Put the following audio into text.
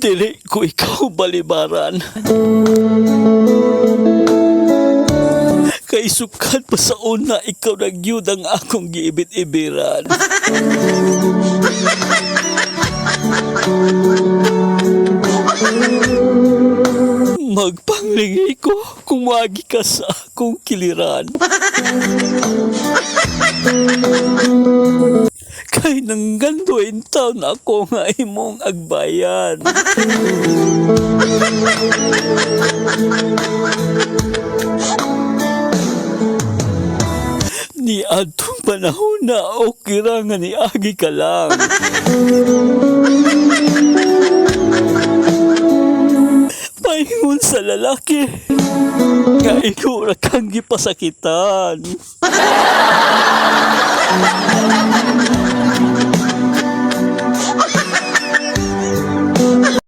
Dili ko ikaw balibaran. Kay sukat pa sa una ikaw nagyud ang akong giibit-ibiran. Magpanglingi ko kung wagi ka sa akong kiliran. Kay nangganduin taon ako nga imong agbayan. Ni adtong panahon na okay ra nga ni agi ka lang. Paingon sa lalaki nga ikaw ra kang gipasakitan.